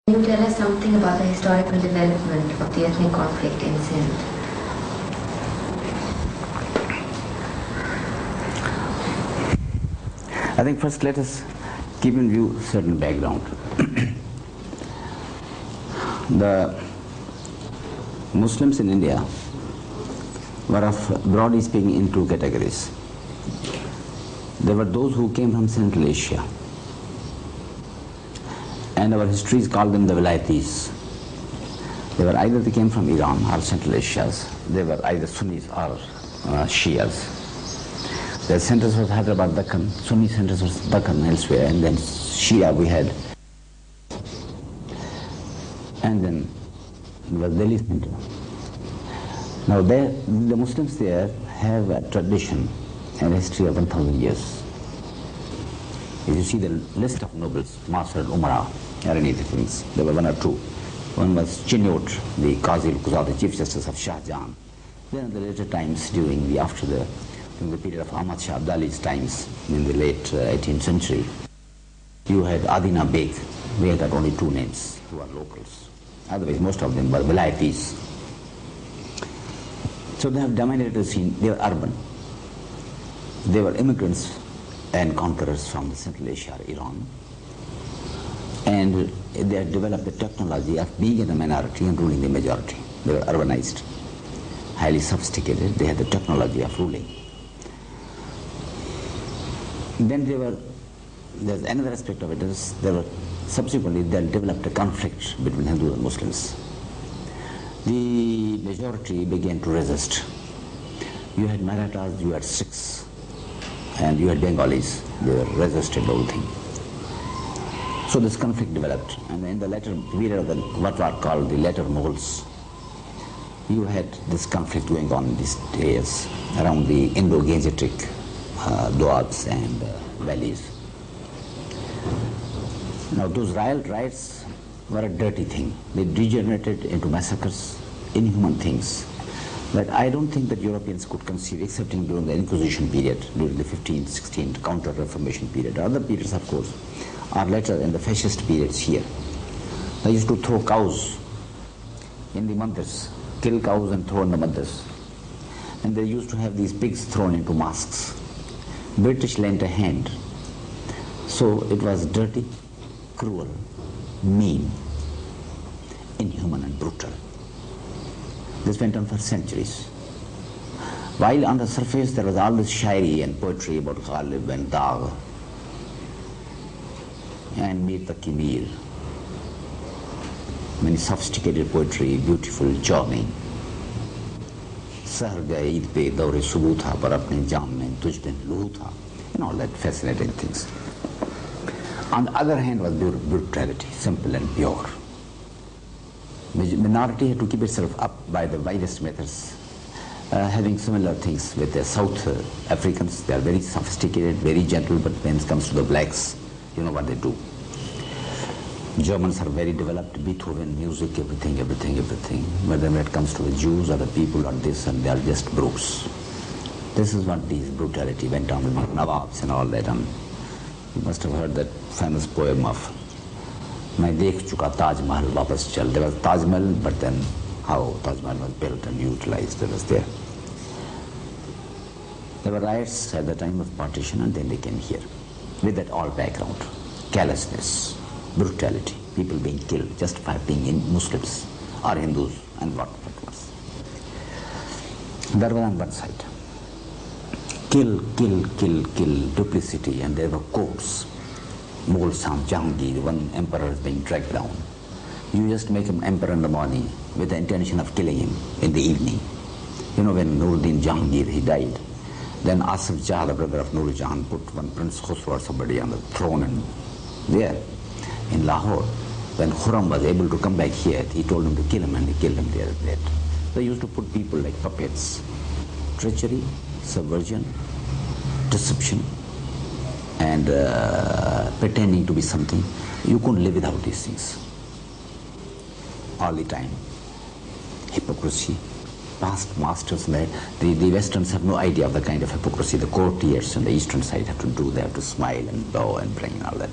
Can you tell us something about the historical development of the ethnic conflict in Sindh? I think first let us keep in view certain background. The Muslims in India were of, broadly speaking, in two categories. There were those who came from Central Asia, and our histories call them the Vilayatis. They came from Iran or Central Asia. They were either Sunnis or Shias. Their centers was Hyderabad, Deccan, Sunni centers was Deccan elsewhere, and then Shia we had. And then there was Delhi center. Now the Muslims there have a tradition and history of 1,000 years. If you see the list of nobles, Master Umara, or any of the things, there were one or two. One was Chinyot, the Qazi al-Quzat, the Chief Justice of Shah Jahan. Then in the later times, during the period of Ahmad Shah Abdali's times, in the late 18th century, you had Adina Beg. We had only two names who are locals. Otherwise, most of them were Vilayatis. So they have dominated the scene. They were urban. They were immigrants and conquerors from the Central Asia, Iran. And they had developed the technology of being in the minority and ruling the majority. They were urbanized, highly sophisticated. They had the technology of ruling. Then there's another aspect of it, subsequently they developed a conflict between Hindus and Muslims. The majority began to resist. You had Marathas, you had Sikhs, and you had Bengalis. They were resisted the whole thing. So this conflict developed, and in the later period of what were called the later Mughals, you had this conflict going on in these days around the Indo-Gangetic Doabs and valleys. Now those riots were a dirty thing. They degenerated into massacres, inhuman things that I don't think that Europeans could conceive, excepting during the Inquisition period, during the 15th, 16th Counter-Reformation period. Other periods, of course, are later in the fascist periods here. They used to throw cows in the mandirs, kill cows and throw in the mandirs. And they used to have these pigs thrown into mosques. British lent a hand. So it was dirty, cruel, mean, inhuman and brutal. This went on for centuries. While on the surface there was all this shairi and poetry about Ghalib and Dagh and Mir Taki Mir, many sophisticated poetry, beautiful, charming. Sahar gaya Eid pe daure subuh tha, par apne jam mein tuj bin luhu tha, and all that fascinating things. On the other hand was brutality, simple and pure. Minority had to keep itself up by the widest methods, having similar things with the South Africans. They are very sophisticated, very gentle, but when it comes to the blacks, you know what they do. Germans are very developed, Beethoven, music, everything. But then when it comes to the Jews or the people or this, and they are just brutes. This is what this brutality went on with Nawabs and all that. And you must have heard that famous poem of "Main dekh chuka Taj Mahal wapas chal." There was Taj Mahal, but then how Taj Mahal was built and utilized, it was there. There were riots at the time of partition, and then they came here with that all background, callousness, brutality, people being killed just by being Muslims or Hindus, and what was. That was on one side. Kill, duplicity, and there were courts. Mughal Sham, Jahangir, one emperor is being dragged down. You just make him emperor in the morning with the intention of killing him in the evening. You know, when Nuruddin Jahangir, he died, then Asif Jah, the brother of Nur Jahan, put one Prince Khusro or somebody on the throne, and there in Lahore, when Khurram was able to come back here, he told him to kill him, and he killed him there. They used to put people like puppets. Treachery, subversion, deception, and pretending to be something. You couldn't live without these things. All the time. Hypocrisy. Past masters, the Westerns have no idea of the kind of hypocrisy the courtiers on the eastern side have to do. They have to smile and bow and bring and all that.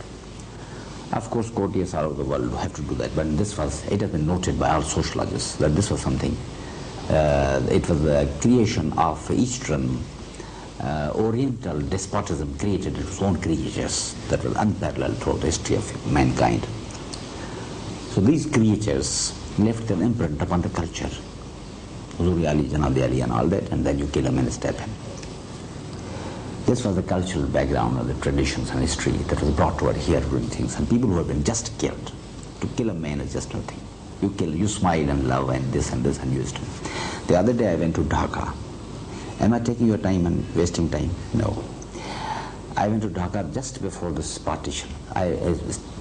Of course, courtiers all over the world have to do that, but it has been noted by all sociologists that this was something, it was the creation of Eastern Oriental despotism created its own creatures that was unparalleled throughout the history of mankind. So these creatures left an imprint upon the culture. Huzuri Ali, Janabi Ali and all that, and then you kill him and stab him. This was the cultural background of the traditions and history that was brought toward here doing things. And people who have been just killed. To kill a man is just nothing. You kill, you smile and love and this and used him. The other day I went to Dhaka. Am I taking your time and wasting time? No. I went to Dhaka just before this partition. I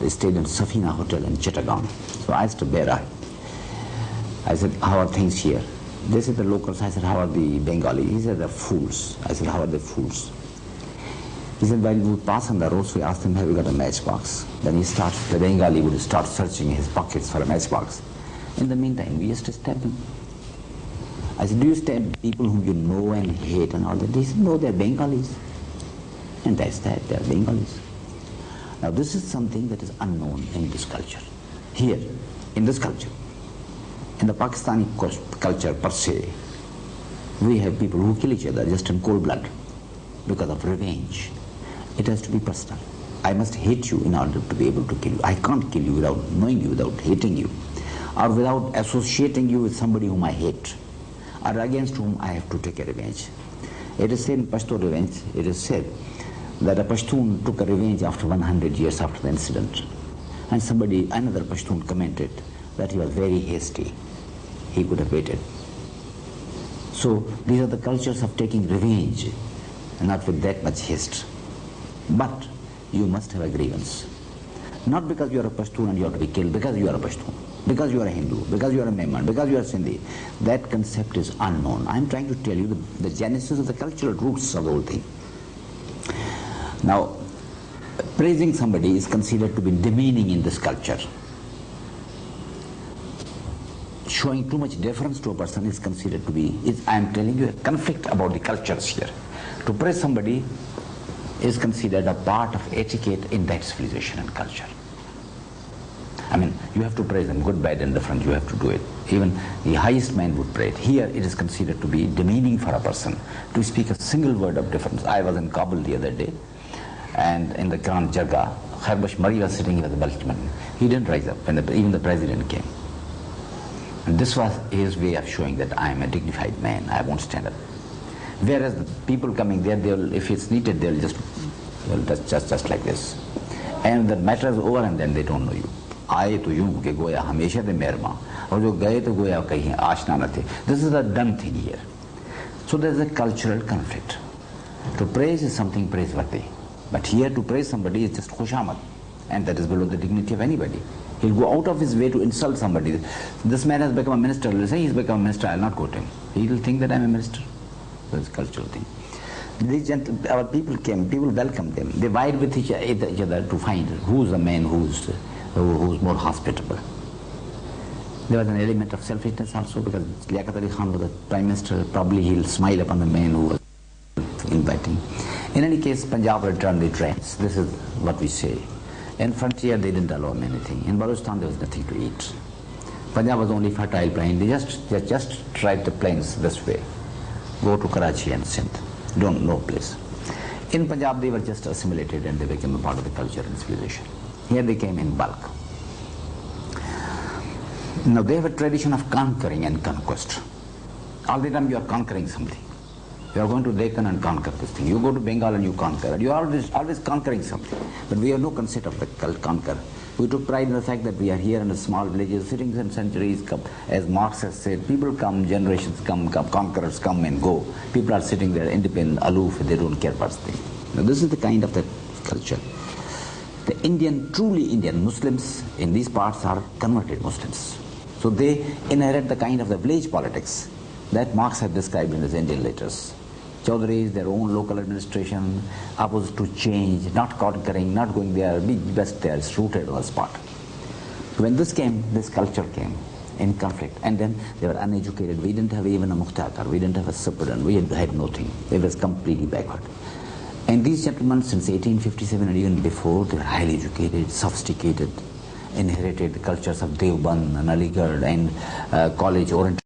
stayed in Safina Hotel in Chittagong. So I asked a bearer. I said, how are things here? They said the locals. I said, how are the Bengali? He said, they're fools. I said, how are they fools? He said, while we would pass on the roads, we asked him, have you got a matchbox? Then the Bengali would start searching his pockets for a matchbox. In the meantime, we used to stab him. I said, do you stab people whom you know and hate and all that? He said, no, they're Bengalis. And that's that, they're Bengalis. Now this is something that is unknown in this culture. Here, in this culture. In the Pakistani culture per se, we have people who kill each other just in cold blood because of revenge. It has to be personal. I must hate you in order to be able to kill you. I can't kill you without knowing you, without hating you, or without associating you with somebody whom I hate, or against whom I have to take a revenge. It is said in Pashto revenge, it is said that a Pashtun took a revenge after 100 years after the incident. And another Pashtun commented that he was very hasty. He could have waited. So these are the cultures of taking revenge, and not with that much haste. But you must have a grievance. Not because you are a Pashtun and you have to be killed, because you are a Pashtun, because you are a Hindu, because you are a Memon, because you are a Sindhi. That concept is unknown. I am trying to tell you the genesis of the cultural roots of the whole thing. Now, praising somebody is considered to be demeaning in this culture. Showing too much deference to a person is considered to be, I am telling you a conflict about the cultures here. To praise somebody is considered a part of etiquette in that civilization and culture. I mean, you have to praise them, good, bad, and different, you have to do it. Even the highest man would pray it. Here it is considered to be demeaning for a person to speak a single word of difference. I was in Kabul the other day, and in the Grand Jargah, Kharbash Mari was sitting with the Baltimore. He didn't rise up when even the president came. And this was his way of showing that I am a dignified man, I won't stand up. Whereas the people coming there, if it's needed, they'll just like this. And the matter is over and then they don't know you. आए तो यूं के गोया हमेशा थे मेहरमा और जो गए तो गोया कहीं आशना न थे. This is a done thing here. So there is a cultural conflict. To praise is something praiseworthy, but here to praise somebody is just khushamad, and that is below the dignity of anybody. He'll go out of his way to insult somebody. This man has become a minister. Let's say he's become a minister, I'll not quote him. He'll think that I'm a minister. That's a cultural thing. Our people came, people welcomed them. They vied with each other to find who's the man who's more hospitable. There was an element of selfishness also, because Liaquat Ali Khan was the prime minister. Probably he'll smile upon the man who was inviting. In any case, Punjab returned the trains. This is what we say. In frontier, they didn't allow him anything. In Balochistan, there was nothing to eat. Punjab was only fertile plain. They just tried the plains this way. Go to Karachi and Sindh. Don't know place. In Punjab, they were just assimilated and they became a part of the culture and civilization. Here they came in bulk. Now they have a tradition of conquering and conquest. All the time you are conquering something. You are going to Deccan and conquer this thing. You go to Bengal and you conquer. You are always conquering something. But we have no concept of the conquer. We took pride in the fact that we are here in a small village, sitting in centuries. As Marx has said, people come, generations come, conquerors come and go. People are sitting there independent, aloof, they don't care about things. Now this is the kind of the culture. The truly Indian Muslims in these parts are converted Muslims. So they inherit the kind of the village politics that Marx had described in his Indian letters. Chaudhurys, their own local administration, opposed to change, not conquering, not going there, be best there, it's rooted on the spot. When this culture came in conflict, and then they were uneducated. We didn't have even a mukhtar, we didn't have a superdon, we had nothing. It was completely backward. And these gentlemen, since 1857 and even before, they were highly educated, sophisticated, inherited the cultures of Deoband and Aligarh and college-oriented